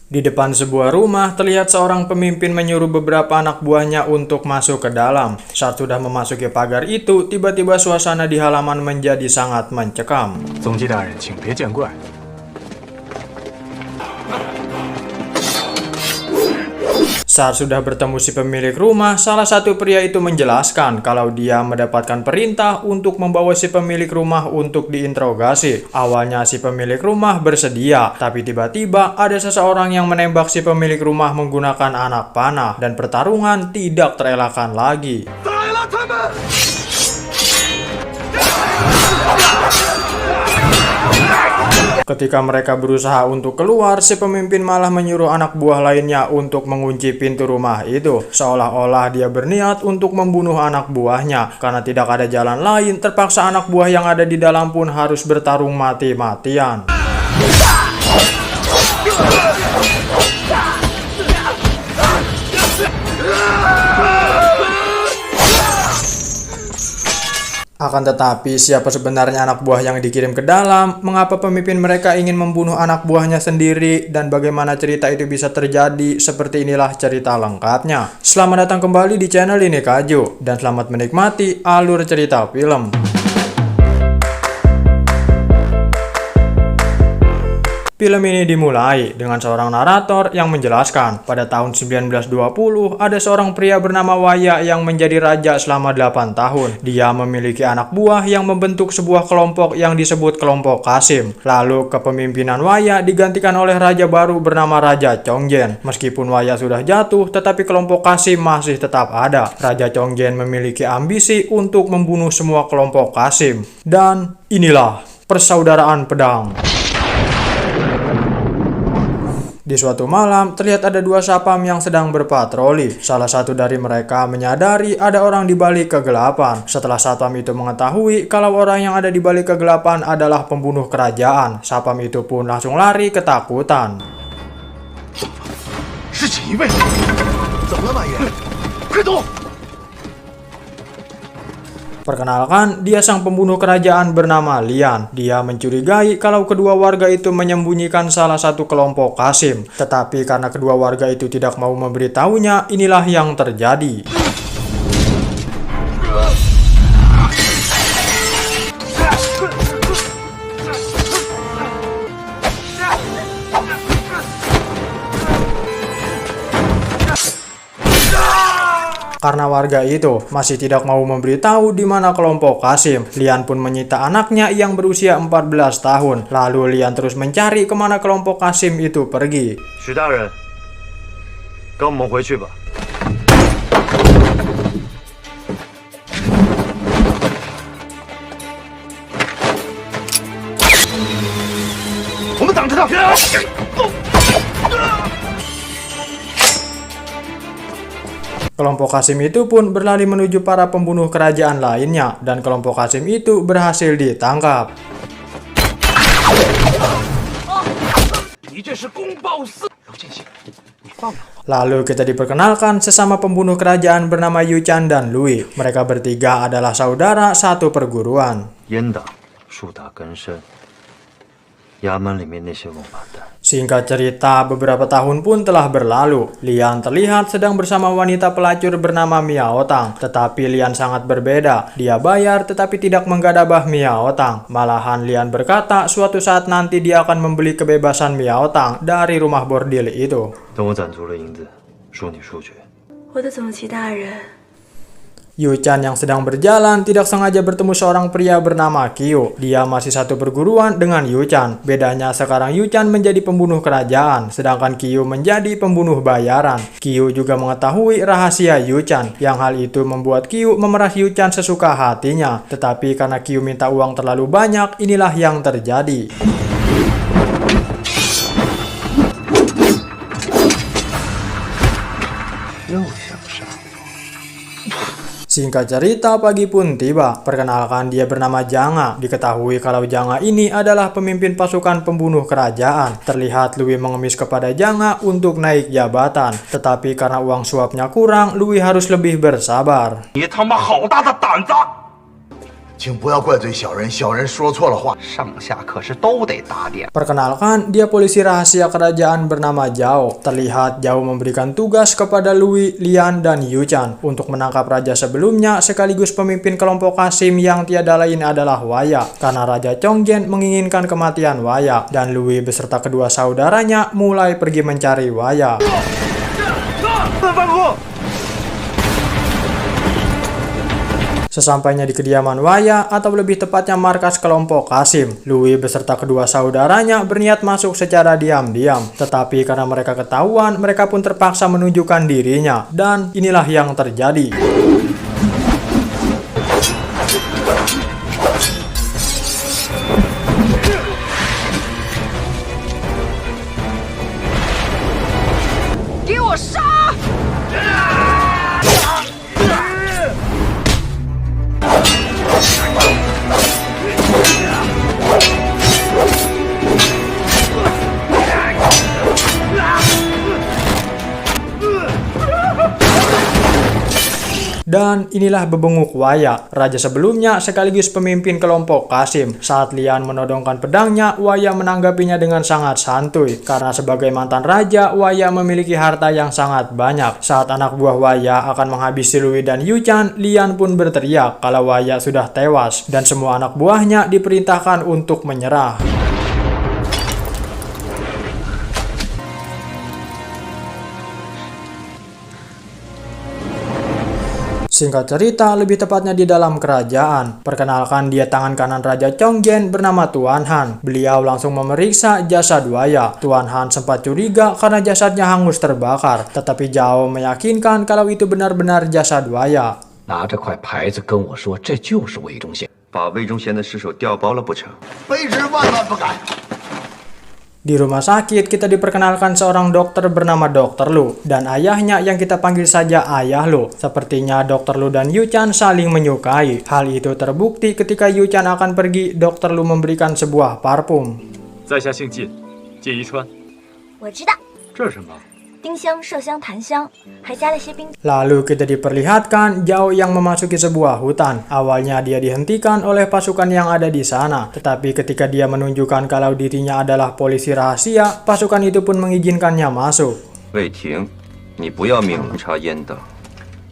Di depan sebuah rumah, terlihat seorang pemimpin menyuruh beberapa anak buahnya untuk masuk ke dalam. Saat sudah memasuki pagar itu, tiba-tiba suasana di halaman menjadi sangat mencekam. 总机大人，请别见怪。 Saat sudah bertemu si pemilik rumah, salah satu pria itu menjelaskan kalau dia mendapatkan perintah untuk membawa si pemilik rumah untuk diinterogasi. Awalnya si pemilik rumah bersedia, tapi tiba-tiba ada seseorang yang menembak si pemilik rumah menggunakan anak panah dan pertarungan tidak terelakkan lagi. Ketika mereka berusaha untuk keluar, si pemimpin malah menyuruh anak buah lainnya untuk mengunci pintu rumah itu. Seolah-olah dia berniat untuk membunuh anak buahnya. Karena tidak ada jalan lain, terpaksa anak buah yang ada di dalam pun harus bertarung mati-matian. Akan tetapi, siapa sebenarnya anak buah yang dikirim ke dalam? Mengapa pemimpin mereka ingin membunuh anak buahnya sendiri? Dan bagaimana cerita itu bisa terjadi? Seperti inilah cerita lengkapnya. Selamat datang kembali di channel ini Kaju, dan selamat menikmati alur cerita film. Film ini dimulai dengan seorang narator yang menjelaskan pada tahun 1920 ada seorang pria bernama Waya yang menjadi raja selama 8 tahun. Dia memiliki anak buah yang membentuk sebuah kelompok yang disebut kelompok Qasim. Lalu kepemimpinan Waya digantikan oleh raja baru bernama Raja Chonggen. Meskipun Waya sudah jatuh, tetapi kelompok Qasim masih tetap ada. Raja Chonggen memiliki ambisi untuk membunuh semua kelompok Qasim. Dan inilah persaudaraan pedang. Di suatu malam, terlihat ada dua sapam yang sedang berpatroli. Salah satu dari mereka menyadari ada orang di balik kegelapan. Setelah sapam itu mengetahui kalau orang yang ada di balik kegelapan adalah pembunuh kerajaan, sapam itu pun langsung lari ketakutan. Perkenalkan, dia sang pembunuh kerajaan bernama Lian. Dia mencurigai kalau kedua warga itu menyembunyikan salah satu kelompok Qasim. Tetapi karena kedua warga itu tidak mau memberitahunya, inilah yang terjadi. Karena warga itu masih tidak mau memberitahu di mana kelompok Qasim, Lian pun menyita anaknya yang berusia 14 tahun. Lalu Lian terus mencari kemana kelompok Qasim itu pergi. 许大人，跟我们回去吧。我们挡着他。 Kelompok Qasim itu pun berlari menuju para pembunuh kerajaan lainnya, dan kelompok Qasim itu berhasil ditangkap. Lalu kita diperkenalkan sesama pembunuh kerajaan bernama Yu Chan dan Lui. Mereka bertiga adalah saudara satu perguruan. 严打，树大根深，衙门里面那些王八蛋。 Singkat cerita, beberapa tahun pun telah berlalu. Lian terlihat sedang bersama wanita pelacur bernama Miao Tang. Tetapi Lian sangat berbeda. Dia bayar tetapi tidak menggadabah Miao Tang. Malahan Lian berkata suatu saat nanti dia akan membeli kebebasan Miao Tang dari rumah bordil itu. 等我攒足了银子，赎你处决。我的总旗大人。 Yu Chan yang sedang berjalan tidak sengaja bertemu seorang pria bernama Qiu. Dia masih satu perguruan dengan Yu Chan. Bedanya sekarang Yu Chan menjadi pembunuh kerajaan, sedangkan Qiu menjadi pembunuh bayaran. Qiu juga mengetahui rahasia Yu Chan, yang hal itu membuat Qiu memeras Yu Chan sesuka hatinya. Tetapi karena Qiu minta uang terlalu banyak, inilah yang terjadi. Singkat cerita, pagi pun tiba. Perkenalkan, dia bernama Janga. Diketahui kalau Janga ini adalah pemimpin pasukan pembunuh kerajaan. Terlihat Lui mengemis kepada Janga untuk naik jabatan. Tetapi karena uang suapnya kurang, Lui harus lebih bersabar. 请不要怪罪小人，小人说错了话。上下可是都得打点。 Perkenalkan, dia polisi rahasia kerajaan bernama Zhao. Terlihat Zhao memberikan tugas kepada Lui, Lian, dan Yuchan untuk menangkap raja sebelumnya sekaligus pemimpin kelompok Qasim yang tiada lain adalah Waya. Karena Raja Chonggen menginginkan kematian Waya, dan Lui beserta kedua saudaranya mulai pergi mencari Waya. Sesampainya di kediaman Waya, atau lebih tepatnya markas kelompok Qasim, Lui beserta kedua saudaranya berniat masuk secara diam-diam. Tetapi karena mereka ketahuan, mereka pun terpaksa menunjukkan dirinya. Dan inilah yang terjadi. Dan inilah bebenguk Waya, raja sebelumnya sekaligus pemimpin kelompok Qasim. Saat Lian menodongkan pedangnya, Waya menanggapinya dengan sangat santuy. Karena sebagai mantan raja, Waya memiliki harta yang sangat banyak. Saat anak buah Waya akan menghabisi Lui dan Yuchan, Lian pun berteriak kalau Waya sudah tewas. Dan semua anak buahnya diperintahkan untuk menyerah. Singkat cerita, lebih tepatnya di dalam kerajaan. Perkenalkan, dia tangan kanan Raja Chonggen bernama Tuan Han. Beliau langsung memeriksa jasad Waya. Tuan Han sempat curiga karena jasadnya hangus terbakar. Tetapi Zhao meyakinkan kalau itu benar-benar jasad Waya. 拿着块牌子跟我说，这就是魏忠贤。把魏忠贤的尸首调包了不成？卑职万万不敢。 Di rumah sakit, kita diperkenalkan seorang dokter bernama Dr. Lu dan ayahnya yang kita panggil saja Ayah Lu. Sepertinya Dr. Lu dan Yuchan saling menyukai. Hal itu terbukti ketika Yuchan akan pergi, Dr. Lu memberikan sebuah parfum. 在下姓靳，靳宜川。我知道，这是什么？ 丁香、麝香、檀香，还加了些冰。 Lalu kita diperlihatkan Zhao yang memasuki sebuah hutan. Awalnya dia dihentikan oleh pasukan yang ada di sana. Tetapi ketika dia menunjukkan kalau dirinya adalah polisi rahasia, pasukan itu pun mengizinkannya masuk. 魏廷，你不要命了插烟的，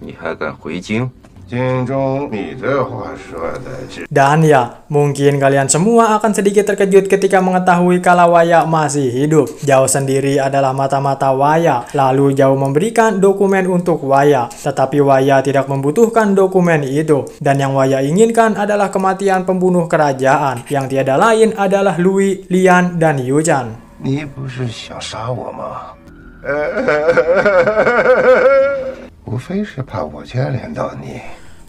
你还敢回京？ 京中，你这话说的是。 Dan ya, mungkin kalian semua akan sedikit terkejut ketika mengetahui kalau Waya masih hidup. Zhao sendiri adalah mata-mata Waya. Lalu Zhao memberikan dokumen untuk Waya. Tetapi Waya tidak membutuhkan dokumen itu. Dan yang Waya inginkan adalah kematian pembunuh kerajaan. Yang tiada lain adalah Lui, Lian, dan Yuchan. 你不是想杀我吗？无非是怕我牵连到你。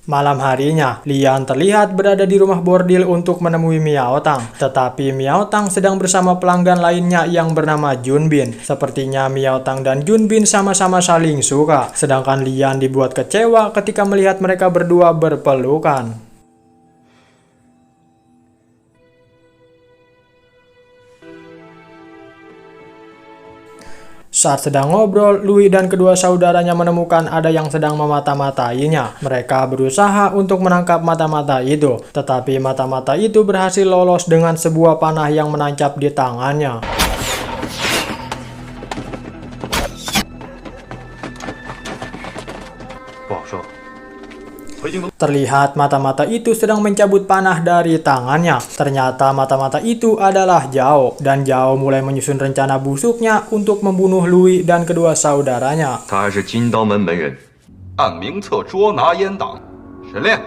Malam harinya, Lian terlihat berada di rumah bordil untuk menemui Miao Tang. Tetapi Miao Tang sedang bersama pelanggan lainnya yang bernama Junbin. Sepertinya Miao Tang dan Junbin sama-sama saling suka. Sedangkan Lian dibuat kecewa ketika melihat mereka berdua berpelukan. Saat sedang ngobrol, Lui dan kedua saudaranya menemukan ada yang sedang memata-matainya. Mereka berusaha untuk menangkap mata-mata itu, tetapi mata-mata itu berhasil lolos dengan sebuah panah yang menancap di tangannya. Terlihat mata-mata itu sedang mencabut panah dari tangannya. Ternyata mata-mata itu adalah Zhao, dan Zhao mulai menyusun rencana busuknya untuk membunuh Lui dan kedua saudaranya. 他还是金刀门门人， 按名册捉拿阉党，沈炼。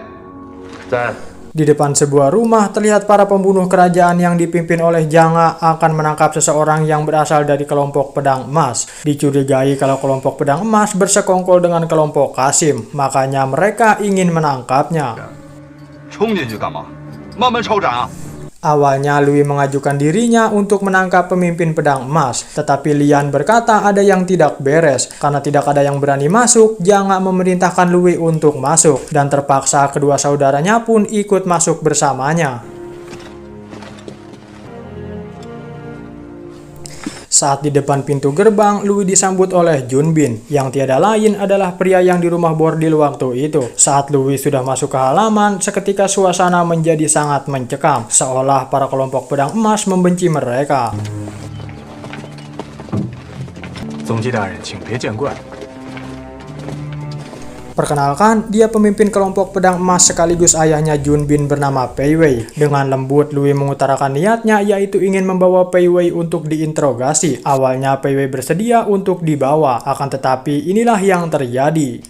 在 Di depan sebuah rumah, terlihat para pembunuh kerajaan yang dipimpin oleh Janga akan menangkap seseorang yang berasal dari kelompok pedang emas. Dicurigai kalau kelompok pedang emas bersekongkol dengan kelompok Qasim, makanya mereka ingin menangkapnya. 冲进去干嘛？慢慢抄斩啊！ Awalnya Lui mengajukan dirinya untuk menangkap pemimpin pedang emas, tetapi Lian berkata ada yang tidak beres. Karena tidak ada yang berani masuk, Janga memerintahkan Lui untuk masuk, dan terpaksa kedua saudaranya pun ikut masuk bersamanya. Saat di depan pintu gerbang, Louis disambut oleh Junbin, yang tiada lain adalah pria yang di rumah bordil waktu itu. Saat Louis sudah masuk ke halaman, seketika suasana menjadi sangat mencekam, seolah para kelompok pedang emas membenci mereka. 总机大人，请别见怪。 Perkenalkan, dia pemimpin kelompok pedang emas sekaligus ayahnya Junbin bernama Pei Wei. Dengan lembut, Louis mengutarakan niatnya, yaitu ingin membawa Pei Wei untuk diinterogasi. Awalnya Pei Wei bersedia untuk dibawa, akan tetapi inilah yang terjadi.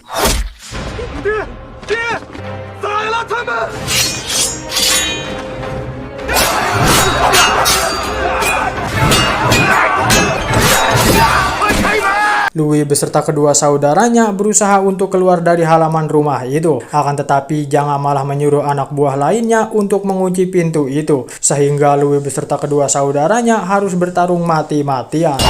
Louis beserta kedua saudaranya berusaha untuk keluar dari halaman rumah itu. Akan tetapi Janga malah menyuruh anak buah lainnya untuk mengunci pintu itu. Sehingga Louis beserta kedua saudaranya harus bertarung mati-matian.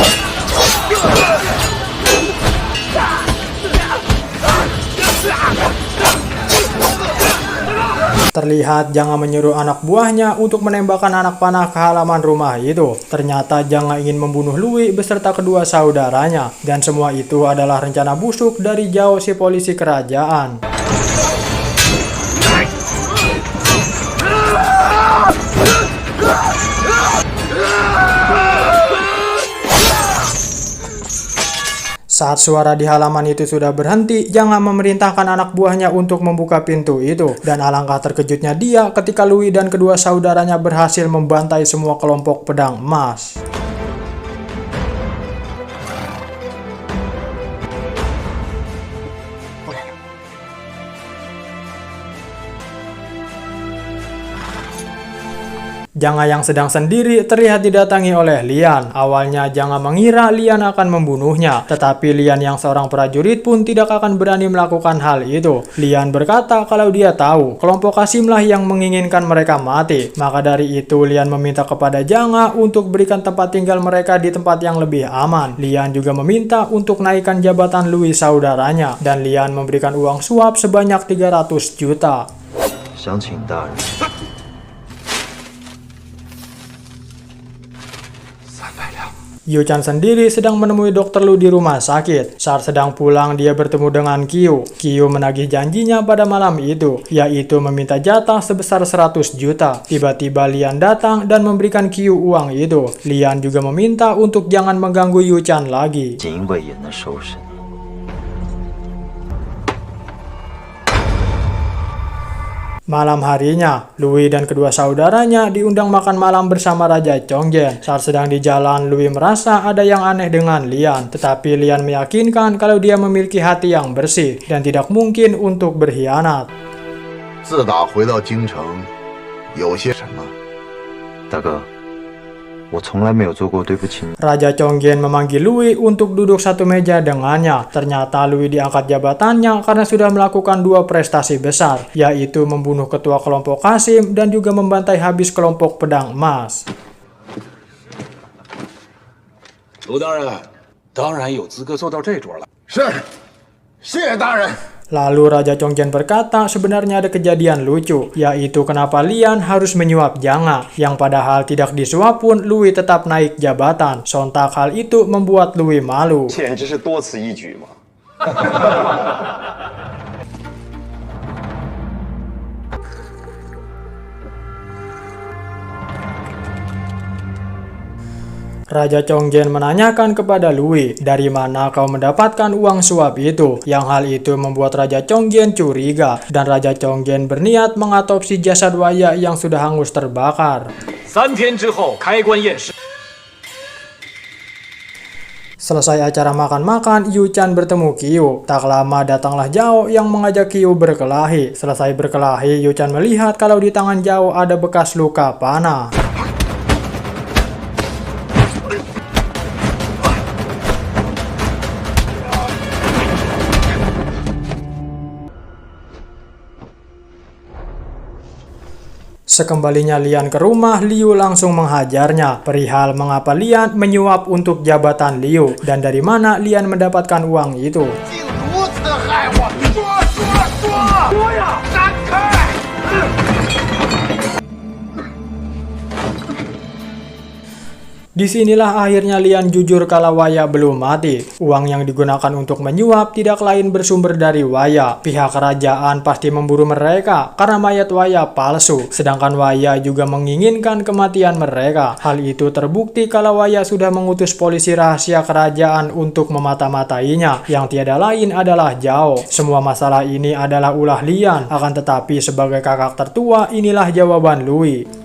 Terlihat Janga menyuruh anak buahnya untuk menembakkan anak panah ke halaman rumah itu. Ternyata Janga ingin membunuh Louis beserta kedua saudaranya. Dan semua itu adalah rencana busuk dari Zhao si polisi kerajaan. Saat suara di halaman itu sudah berhenti, Janga memerintahkan anak buahnya untuk membuka pintu itu. Dan alangkah terkejutnya dia ketika Louis dan kedua saudaranya berhasil membantai semua kelompok pedang emas. Janga yang sedang sendiri terlihat didatangi oleh Lian. Awalnya Janga mengira Lian akan membunuhnya, tetapi Lian yang seorang prajurit pun tidak akan berani melakukan hal itu. Lian berkata kalau dia tahu kelompok Qasimlah yang menginginkan mereka mati. Maka dari itu Lian meminta kepada Janga untuk berikan tempat tinggal mereka di tempat yang lebih aman. Lian juga meminta untuk naikkan jabatan Louis saudaranya, dan Lian memberikan uang suap sebanyak 300 juta. 想请大人。 Yu Chan sendiri sedang menemui Dr. Lu di rumah sakit. Saat sedang pulang, dia bertemu dengan Qiu. Qiu menagih janjinya pada malam itu, yaitu meminta jatah sebesar 100 juta. Tiba-tiba Lian datang dan memberikan Qiu uang itu. Lian juga meminta untuk jangan mengganggu Yu Chan lagi. 警卫也能收拾你。 Malam harinya, Louis dan kedua saudaranya diundang makan malam bersama Raja Chonggen. Saat sedang di jalan, Louis merasa ada yang aneh dengan Lian. Tetapi Lian meyakinkan kalau dia memiliki hati yang bersih dan tidak mungkin untuk berkhianat. 自打回到京城，有些什么？ 大哥，我从来没有做过对不起你。 Raja Chonggen memanggil Louis untuk duduk satu meja dengannya. Ternyata Louis diangkat jabatannya karena sudah melakukan dua prestasi besar, yaitu membunuh ketua kelompok Qasim dan juga membantai habis kelompok pedang emas. 卢大人，当然有资格坐到这桌了。是，谢谢大人。 Lalu Raja Chonggen berkata sebenarnya ada kejadian lucu, yaitu kenapa Lian harus menyuap Janga, yang padahal tidak disuap pun Louis tetap naik jabatan. Sontak hal itu membuat Louis malu. 简直是多此一举嘛！ Raja Chonggen menanyakan kepada Louis, dari mana kau mendapatkan uang suap itu? Yang hal itu membuat Raja Chonggen curiga, dan Raja Chonggen berniat mengatopsi jasad Waya yang sudah hangus terbakar. 3天之后开棺验尸。 Selesai acara makan-makan, Yu Chan bertemu Qiu. Tak lama datanglah Zhao yang mengajak Qiu berkelahi. Selesai berkelahi, Yu Chan melihat kalau di tangan Zhao ada bekas luka panah. Sekembalinya Lian ke rumah, Liu langsung menghajarnya. Perihal mengapa Lian menyuap untuk jabatan Liu, dan dari mana Lian mendapatkan uang itu. Disinilah akhirnya Lian jujur kalau Waya belum mati. Uang yang digunakan untuk menyuap tidak lain bersumber dari Waya. Pihak kerajaan pasti memburu mereka karena mayat Waya palsu. Sedangkan Waya juga menginginkan kematian mereka. Hal itu terbukti kalau Waya sudah mengutus polisi rahasia kerajaan untuk memata-matainya. Yang tiada lain adalah Zhao. Semua masalah ini adalah ulah Lian. Akan tetapi sebagai kakak tertua, inilah jawaban Lui.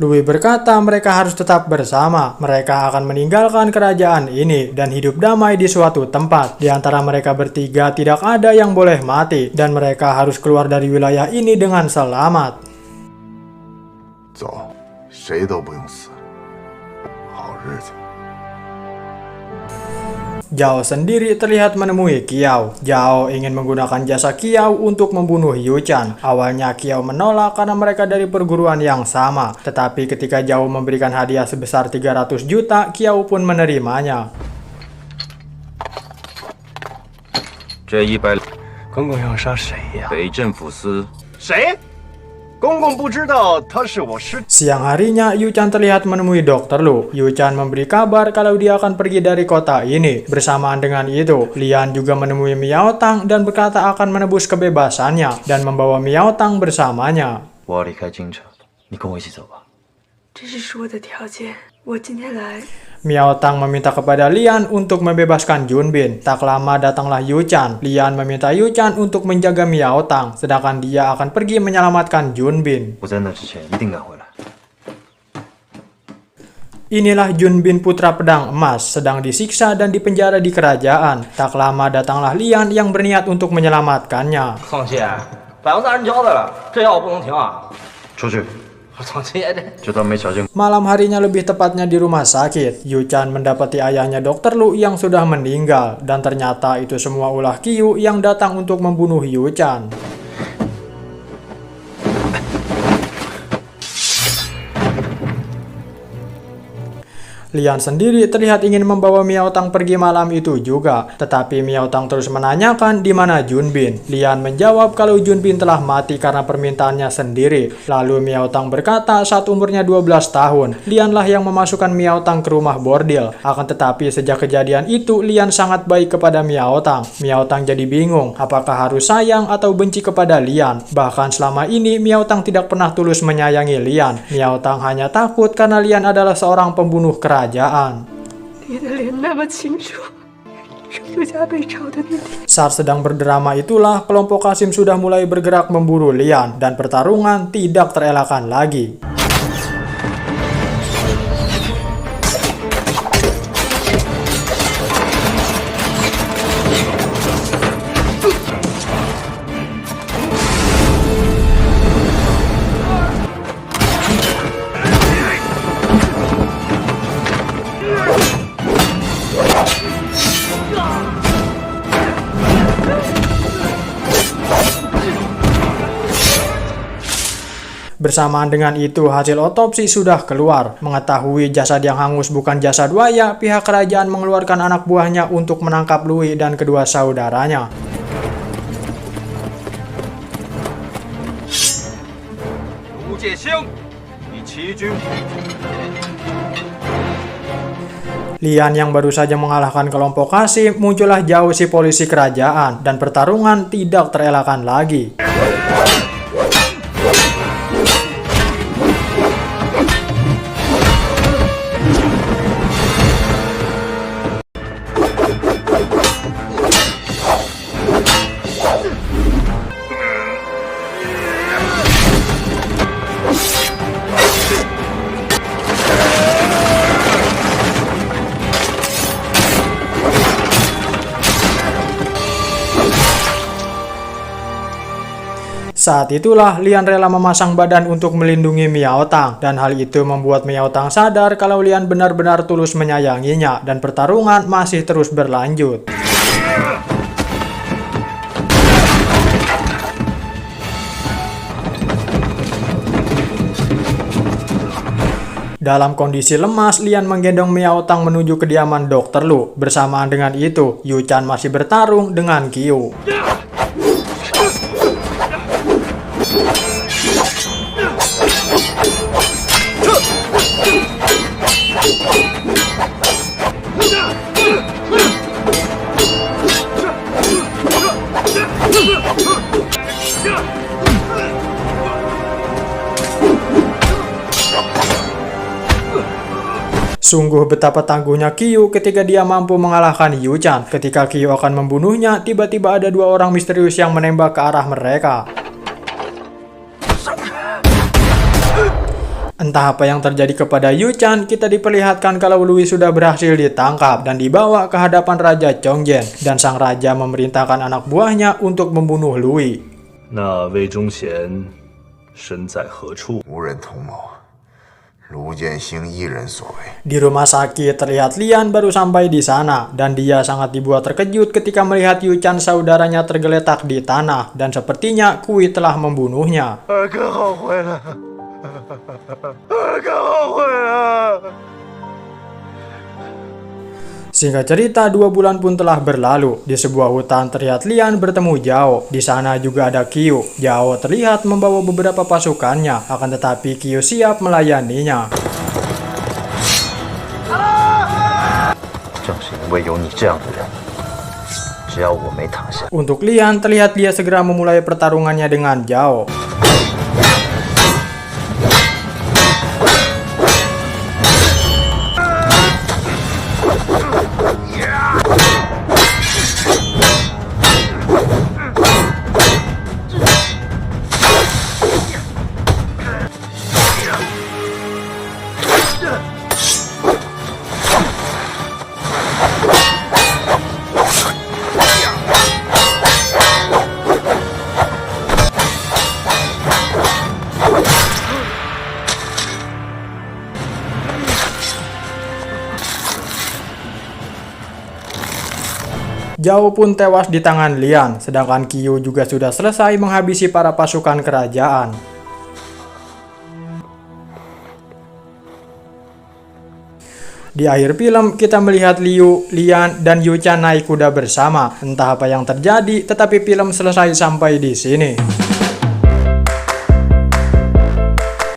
Lui berkata mereka harus tetap bersama. Mereka akan meninggalkan kerajaan ini dan hidup damai di suatu tempat. Di antara mereka bertiga tidak ada yang boleh mati dan mereka harus keluar dari wilayah ini dengan selamat. 走，谁都不用死，好日子。 Zhao sendiri terlihat menemui Qiao. Zhao ingin menggunakan jasa Qiao untuk membunuh Yu Chan. Awalnya Qiao menolak karena mereka dari perguruan yang sama. Tetapi ketika Zhao memberikan hadiah sebesar 300 juta, Qiao pun menerimanya. 这100，公公要杀谁呀？北镇抚司。谁？公公不知道他是我师。 Siang harinya, Yu Chan terlihat menemui Dr. Lu. Yu Chan memberi kabar kalau dia akan pergi dari kota ini. Bersamaan dengan itu, Lian juga menemui Miao Tang dan berkata akan menebus kebebasannya dan membawa Miao Tang bersamanya. 我要离开京城，你跟我一起走吧。 这是我的条件。我今天来， Miao Tang meminta kepada Lian untuk membebaskan Junbin. Tak lama datanglah Yu Chan. Lian meminta Yu Chan untuk menjaga Miao Tang, sedangkan dia akan pergi menyelamatkan Junbin. 我在那之前一定赶回来。 Inilah Junbin putra pedang emas, sedang disiksa dan dipenjara di kerajaan. Tak lama datanglah Lian yang berniat untuk menyelamatkannya. 苍七，百王大人交代了，这药不能停啊！ 出去， 苍七，这 就当没瞧见。 Malam harinya lebih tepatnya di rumah sakit, Yu Chan mendapati ayahnya Dr. Lu yang sudah meninggal. Dan ternyata itu semua ulah Qiu yang datang untuk membunuh Yu Chan. Lian sendiri terlihat ingin membawa Miao Tang pergi malam itu juga, tetapi Miao Tang terus menanyakan di mana Junbin. Lian menjawab kalau Junbin telah mati karena permintaannya sendiri. Lalu Miao Tang berkata saat umurnya 12 tahun, Lianlah yang memasukkan Miao Tang ke rumah bordil. Akan tetapi sejak kejadian itu, Lian sangat baik kepada Miao Tang. Miao Tang jadi bingung, apakah harus sayang atau benci kepada Lian. Bahkan selama ini Miao Tang tidak pernah tulus menyayangi Lian. Miao Tang hanya takut karena Lian adalah seorang pembunuh kerajaan. 你的脸那么清楚，手下被抄的那天， Saat sedang berdrama itulah, kelompok Qasim sudah mulai bergerak memburu Lian dan pertarungan tidak terelakkan lagi. Bersamaan dengan itu, hasil otopsi sudah keluar. Mengetahui jasad yang hangus bukan jasad Waya, pihak kerajaan mengeluarkan anak buahnya untuk menangkap Lui dan kedua saudaranya.卢介兴，以齐军。 Lian yang baru saja mengalahkan kelompok Qasim, muncullah jauh si polisi kerajaan dan pertarungan tidak terelakkan lagi. Saat itulah Lian rela memasang badan untuk melindungi Miao Tang, dan hal itu membuat Miao Tang sadar kalau Lian benar-benar tulus menyayanginya dan pertarungan masih terus berlanjut. Dalam kondisi lemas, Lian menggendong Miao Tang menuju kediaman Dr. Lu. Bersamaan dengan itu, Yu Chan masih bertarung dengan Qiu. Sungguh betapa tangguhnya Kyu ketika dia mampu mengalahkan Yu-chan. Ketika Kyu akan membunuhnya, tiba-tiba ada 2 orang misterius yang menembak ke arah mereka. Entah apa yang terjadi kepada Yu-chan, kita diperlihatkan kalau Lui sudah berhasil ditangkap dan dibawa ke hadapan Raja Chongjian, dan sang raja memerintahkan anak buahnya untuk membunuh Lui. 那魏忠贤身在何处？ 无人同谋，卢建兴一人所为。 Di rumah sakit terlihat Lian baru sampai di sana, dan dia sangat dibuat terkejut ketika melihat Yu-chan saudaranya tergeletak di tanah, dan sepertinya Kui telah membunuhnya. 二哥后悔了，二哥后悔了。 Singkat cerita, 2 bulan pun telah berlalu. Di sebuah hutan terlihat Lian bertemu Jao. Di sana juga ada Kyu. Jao terlihat membawa beberapa pasukannya, akan tetapi Kyu siap melayaninya. 正是因为有你这样的人，只要我没躺下， Untuk Lian, terlihat dia segera memulai pertarungannya dengan Jao. Jao pun tewas di tangan Lian, sedangkan Kyu juga sudah selesai menghabisi para pasukan kerajaan. Di akhir film, kita melihat Liu, Lian, dan Yu-chan naik kuda bersama. Entah apa yang terjadi, tetapi film selesai sampai di sini.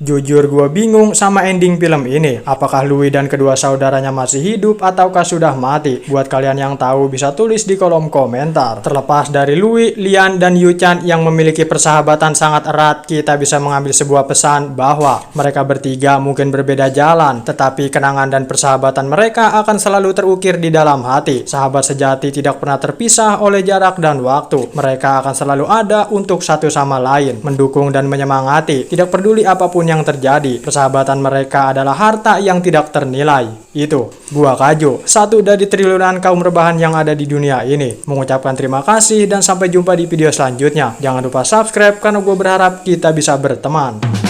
Jujur gue bingung sama ending film ini. Apakah Lui dan kedua saudaranya masih hidup ataukah sudah mati? Buat kalian yang tahu bisa tulis di kolom komentar. Terlepas dari Lui, Lian, dan Yu-chan yang memiliki persahabatan sangat erat, kita bisa mengambil sebuah pesan bahwa mereka bertiga mungkin berbeda jalan, tetapi kenangan dan persahabatan mereka akan selalu terukir di dalam hati. Sahabat sejati tidak pernah terpisah oleh jarak dan waktu. Mereka akan selalu ada untuk satu sama lain, mendukung dan menyemangati, tidak peduli apapun yang terjadi. Persahabatan mereka adalah harta yang tidak ternilai. Itu gua Kajo, satu dari triliunan kaum rebahan yang ada di dunia ini, mengucapkan terima kasih dan sampai jumpa di video selanjutnya. Jangan lupa subscribe karena gue berharap kita bisa berteman.